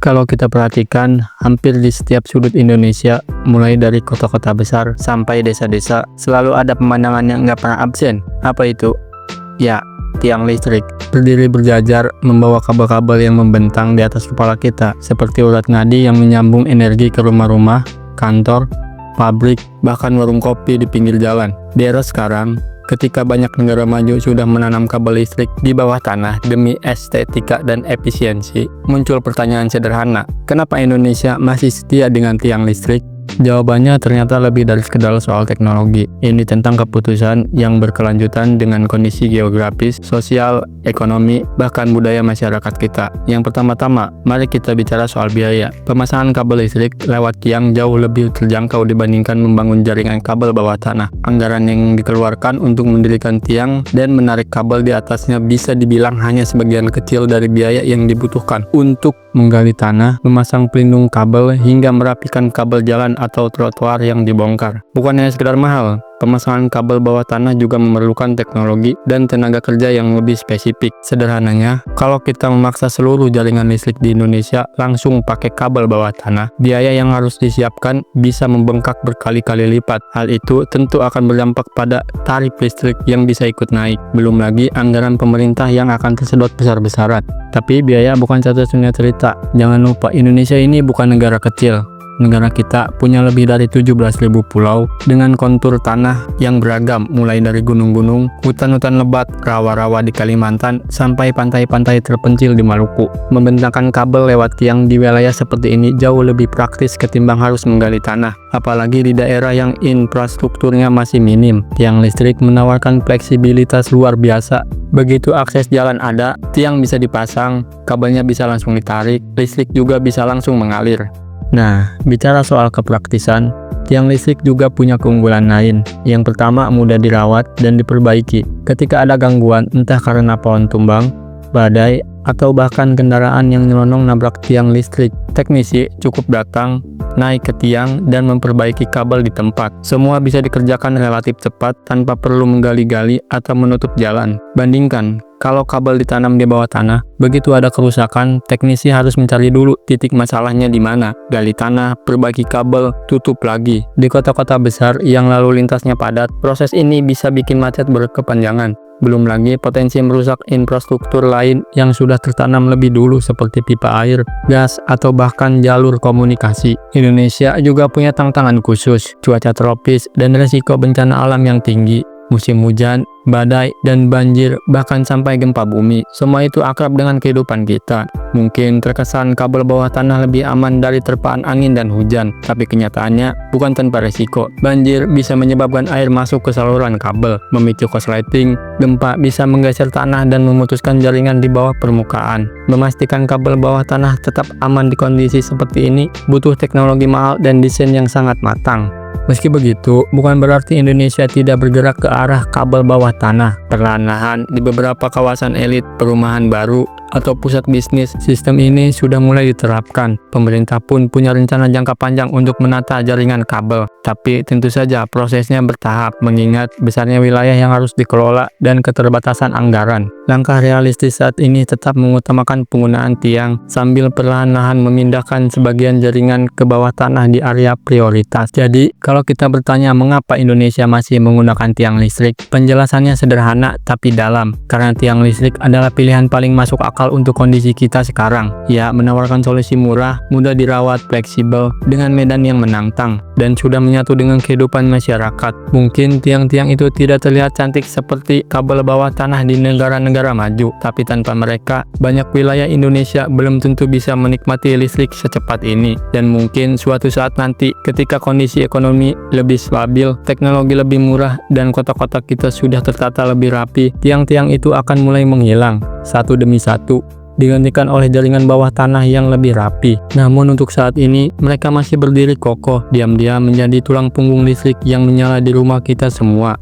Kalau kita perhatikan, hampir di setiap sudut Indonesia, mulai dari kota-kota besar sampai desa-desa, selalu ada pemandangan yang nggak pernah absen. Apa itu? Ya, tiang listrik. Berdiri berjajar, membawa kabel-kabel yang membentang di atas kepala kita, seperti urat nadi yang menyambung energi ke rumah-rumah, kantor, pabrik, bahkan warung kopi di pinggir jalan. Di era sekarang, ketika banyak negara maju sudah menanam kabel listrik di bawah tanah demi estetika dan efisiensi, muncul pertanyaan sederhana, kenapa Indonesia masih setia dengan tiang listrik? Jawabannya ternyata lebih dari sekedar soal teknologi. Ini tentang keputusan yang berkelanjutan dengan kondisi geografis, sosial, ekonomi, bahkan budaya masyarakat kita. Yang pertama-tama, mari kita bicara soal biaya. Pemasangan kabel listrik lewat tiang jauh lebih terjangkau dibandingkan membangun jaringan kabel bawah tanah. Anggaran yang dikeluarkan untuk mendirikan tiang dan menarik kabel di atasnya bisa dibilang hanya sebagian kecil dari biaya yang dibutuhkan untuk menggali tanah, memasang pelindung kabel, hingga merapikan kabel jalan atau trotoar yang dibongkar. Bukan hanya sekedar mahal, pemasangan kabel bawah tanah juga memerlukan teknologi dan tenaga kerja yang lebih spesifik. Sederhananya, kalau kita memaksa seluruh jaringan listrik di Indonesia langsung pakai kabel bawah tanah, biaya yang harus disiapkan bisa membengkak berkali-kali lipat. Hal itu tentu akan berdampak pada tarif listrik yang bisa ikut naik. Belum lagi anggaran pemerintah yang akan tersedot besar-besaran. Tapi biaya bukan satu-satunya cerita. Jangan lupa, Indonesia ini bukan negara kecil. Negara kita punya lebih dari 17.000 pulau dengan kontur tanah yang beragam, mulai dari gunung-gunung, hutan-hutan lebat, rawa-rawa di Kalimantan, sampai pantai-pantai terpencil di Maluku. Membentangkan kabel lewat tiang di wilayah seperti ini jauh lebih praktis ketimbang harus menggali tanah. Apalagi di daerah yang infrastrukturnya masih minim, tiang listrik menawarkan fleksibilitas luar biasa. Begitu akses jalan ada, tiang bisa dipasang, kabelnya bisa langsung ditarik, listrik juga bisa langsung mengalir. Nah, bicara soal kepraktisan, tiang listrik juga punya keunggulan lain. Yang pertama, mudah dirawat dan diperbaiki. Ketika ada gangguan, entah karena pohon tumbang, badai, atau bahkan kendaraan yang nyelonong nabrak tiang listrik, teknisi cukup datang, naik ke tiang, dan memperbaiki kabel di tempat. Semua bisa dikerjakan relatif cepat tanpa perlu menggali-gali atau menutup jalan. Bandingkan, kalau kabel ditanam di bawah tanah, begitu ada kerusakan, teknisi harus mencari dulu titik masalahnya di mana, gali tanah, perbaiki kabel, tutup lagi. Di kota-kota besar yang lalu lintasnya padat, proses ini bisa bikin macet berkepanjangan. Belum lagi potensi merusak infrastruktur lain yang sudah tertanam lebih dulu seperti pipa air, gas, atau bahkan jalur komunikasi. Indonesia juga punya tantangan khusus, cuaca tropis, dan resiko bencana alam yang tinggi. Musim hujan, badai, dan banjir, bahkan sampai gempa bumi. Semua itu akrab dengan kehidupan kita. Mungkin terkesan kabel bawah tanah lebih aman dari terpaan angin dan hujan, tapi kenyataannya bukan tanpa resiko. Banjir bisa menyebabkan air masuk ke saluran kabel, memicu korsleting. Gempa bisa menggeser tanah dan memutuskan jaringan di bawah permukaan. Memastikan kabel bawah tanah tetap aman di kondisi seperti ini butuh teknologi mahal dan desain yang sangat matang. Meski begitu, bukan berarti Indonesia tidak bergerak ke arah kabel bawah tanah. Perlahan-lahan di beberapa kawasan elit, perumahan baru, atau pusat bisnis, sistem ini sudah mulai diterapkan. Pemerintah pun punya rencana jangka panjang untuk menata jaringan kabel. Tapi tentu saja prosesnya bertahap, mengingat besarnya wilayah yang harus dikelola dan keterbatasan anggaran. Langkah realistis saat ini tetap mengutamakan penggunaan tiang, sambil perlahan-lahan memindahkan sebagian jaringan ke bawah tanah di area prioritas. Jadi, kalau kita bertanya mengapa Indonesia masih menggunakan tiang listrik, penjelasannya sederhana tapi dalam. Karena tiang listrik adalah pilihan paling masuk akal untuk kondisi kita sekarang. Ya, menawarkan solusi murah, mudah dirawat, fleksibel, dengan medan yang menantang, dan sudah menyatu dengan kehidupan masyarakat. Mungkin tiang-tiang itu tidak terlihat cantik seperti kabel bawah tanah di negara-negara maju, tapi tanpa mereka, banyak wilayah Indonesia belum tentu bisa menikmati listrik secepat ini. Dan mungkin suatu saat nanti, ketika kondisi ekonomi lebih stabil, teknologi lebih murah, dan kota-kota kita sudah tertata lebih rapi, tiang-tiang itu akan mulai menghilang, satu demi satu, digantikan oleh jaringan bawah tanah yang lebih rapi. Namun untuk saat ini, mereka masih berdiri kokoh, diam-diam menjadi tulang punggung listrik yang menyala di rumah kita semua.